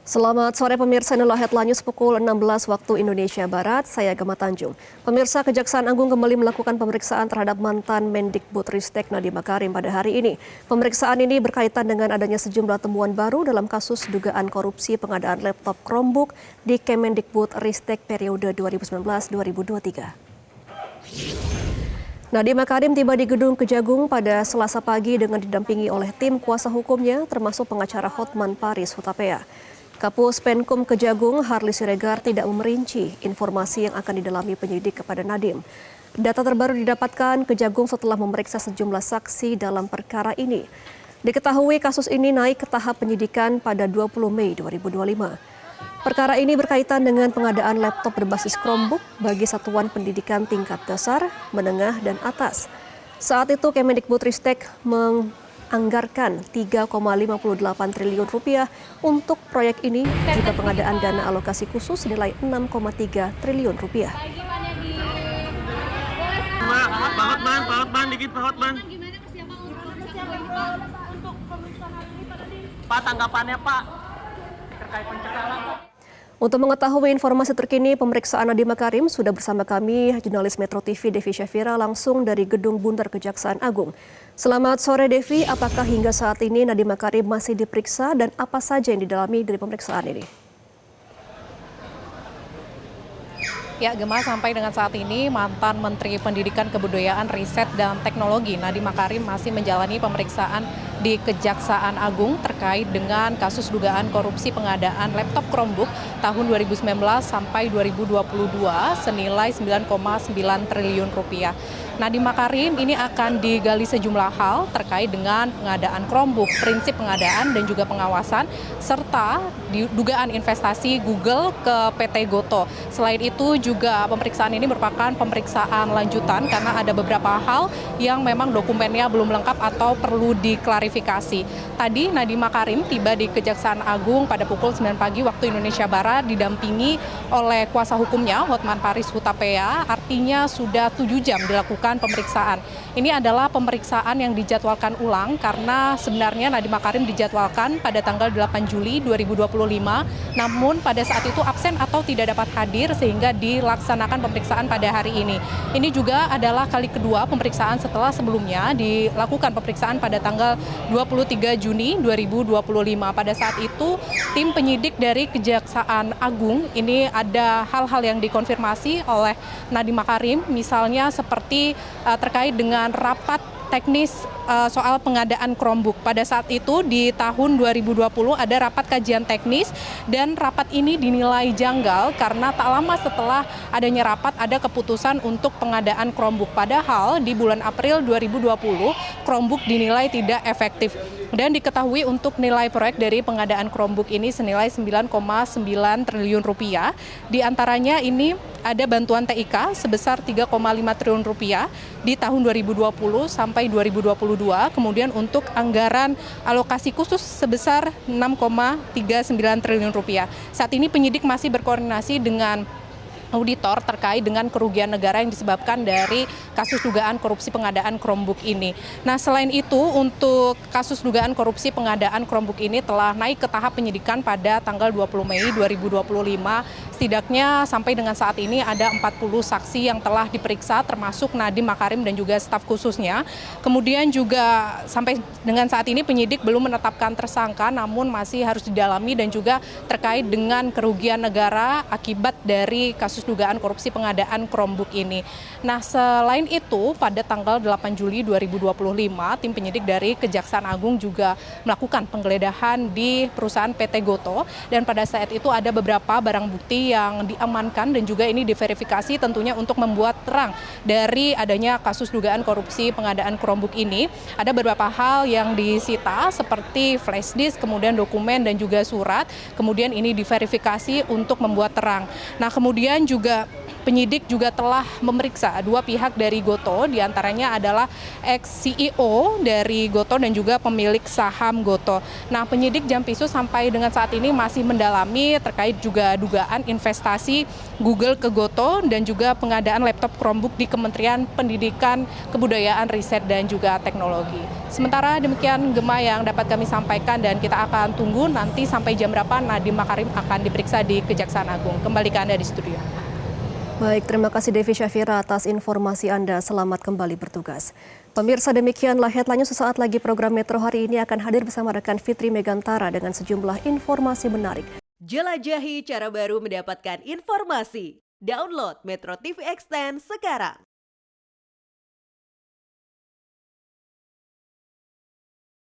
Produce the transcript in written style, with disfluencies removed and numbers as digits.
Selamat sore pemirsa, inilah headline news pukul 16 waktu Indonesia Barat, saya Gema Tanjung. Pemirsa, Kejaksaan Agung kembali melakukan pemeriksaan terhadap mantan Mendikbudristek Nadiem Makarim pada hari ini. Pemeriksaan ini berkaitan dengan adanya sejumlah temuan baru dalam kasus dugaan korupsi pengadaan laptop Chromebook di Kemendikbudristek periode 2019-2023. Nadiem Makarim tiba di Gedung Kejagung pada Selasa pagi dengan didampingi oleh tim kuasa hukumnya termasuk pengacara Hotman Paris Hutapea. Kapus Penkum Kejagung Harli Siregar tidak memerinci informasi yang akan didalami penyidik kepada Nadiem. Data terbaru didapatkan Kejagung setelah memeriksa sejumlah saksi dalam perkara ini. Diketahui kasus ini naik ke tahap penyidikan pada 20 Mei 2025. Perkara ini berkaitan dengan pengadaan laptop berbasis Chromebook bagi satuan pendidikan tingkat dasar, menengah, dan atas. Saat itu Kemendikbudristek menganggarkan 3,58 triliun rupiah untuk proyek ini juga pengadaan dana alokasi khusus senilai 6,3 triliun rupiah. Pak, tanggapannya Pak terkait pencekalan Pak. Untuk mengetahui informasi terkini pemeriksaan Nadiem Makarim sudah bersama kami jurnalis Metro TV Devi Syafira langsung dari Gedung Bundar Kejaksaan Agung. Selamat sore Devi, apakah hingga saat ini Nadiem Makarim masih diperiksa dan apa saja yang didalami dari pemeriksaan ini? Ya, Gema, sampai dengan saat ini mantan Menteri Pendidikan Kebudayaan, Riset, dan Teknologi Nadiem Makarim masih menjalani pemeriksaan di Kejaksaan Agung terkait dengan kasus dugaan korupsi pengadaan laptop Chromebook tahun 2019 sampai 2022 senilai 9,9 triliun rupiah. Nadiem Makarim ini akan digali sejumlah hal terkait dengan pengadaan Chromebook, prinsip pengadaan dan juga pengawasan, serta dugaan investasi Google ke PT Gotoh. Selain itu juga pemeriksaan ini merupakan pemeriksaan lanjutan karena ada beberapa hal yang memang dokumennya belum lengkap atau perlu diklarifikasi. Tadi Nadiem Makarim tiba di Kejaksaan Agung pada pukul 9 pagi waktu Indonesia Barat didampingi oleh kuasa hukumnya Hotman Paris Hutapea, artinya sudah 7 jam dilakukan pemeriksaan. Ini adalah pemeriksaan yang dijadwalkan ulang karena sebenarnya Nadiem Makarim dijadwalkan pada tanggal 8 Juli 2025, namun pada saat itu absen atau tidak dapat hadir sehingga dilaksanakan pemeriksaan pada hari ini. Ini juga adalah kali kedua pemeriksaan setelah sebelumnya dilakukan pemeriksaan pada tanggal 23 Juni 2025. Pada saat itu tim penyidik dari Kejaksaan Agung ini ada hal-hal yang dikonfirmasi oleh Nadiem Makarim, misalnya seperti terkait dengan rapat teknis soal pengadaan Chromebook. Pada saat itu di tahun 2020 ada rapat kajian teknis dan rapat ini dinilai janggal karena tak lama setelah adanya rapat ada keputusan untuk pengadaan Chromebook. Padahal di bulan April 2020 Chromebook dinilai tidak efektif. Dan diketahui untuk nilai proyek dari pengadaan Chromebook ini senilai 9,9 triliun rupiah. Di antaranya ini ada bantuan TIK sebesar 3,5 triliun rupiah di tahun 2020 sampai 2022. Kemudian untuk anggaran alokasi khusus sebesar 6,39 triliun rupiah. Saat ini penyidik masih berkoordinasi dengan auditor terkait dengan kerugian negara yang disebabkan dari kasus dugaan korupsi pengadaan Chromebook ini. Nah, selain itu untuk kasus dugaan korupsi pengadaan Chromebook ini telah naik ke tahap penyidikan pada tanggal 20 Mei 2025. Setidaknya sampai dengan saat ini ada 40 saksi yang telah diperiksa termasuk Nadiem Makarim dan juga staf khususnya. Kemudian juga sampai dengan saat ini penyidik belum menetapkan tersangka namun masih harus didalami dan juga terkait dengan kerugian negara akibat dari kasus dugaan korupsi pengadaan Chromebook ini. Nah, selain itu pada tanggal 8 Juli 2025 tim penyidik dari Kejaksaan Agung juga melakukan penggeledahan di perusahaan PT Gotoh dan pada saat itu ada beberapa barang bukti yang diamankan dan juga ini diverifikasi tentunya untuk membuat terang dari adanya kasus dugaan korupsi pengadaan Chromebook ini. Ada beberapa hal yang disita seperti flash disk, kemudian dokumen dan juga surat. Kemudian ini diverifikasi untuk membuat terang. Nah, kemudian juga penyidik juga telah memeriksa dua pihak dari Gotoh, diantaranya adalah ex-CEO dari Gotoh dan juga pemilik saham Gotoh. Nah, penyidik Jampisus sampai dengan saat ini masih mendalami terkait juga dugaan investasi Google ke Gotoh dan juga pengadaan laptop Chromebook di Kementerian Pendidikan, Kebudayaan, Riset, dan juga Teknologi. Sementara demikian Gema yang dapat kami sampaikan dan kita akan tunggu nanti sampai jam berapa Nadiem Makarim akan diperiksa di Kejaksaan Agung. Kembali ke Anda di studio. Baik, terima kasih Devi Syafira atas informasi Anda. Selamat kembali bertugas. Pemirsa, demikianlah headline sesaat lagi program Metro hari ini akan hadir bersama rekan Fitri Megantara dengan sejumlah informasi menarik. Jelajahi cara baru mendapatkan informasi. Download Metro TV Extend sekarang.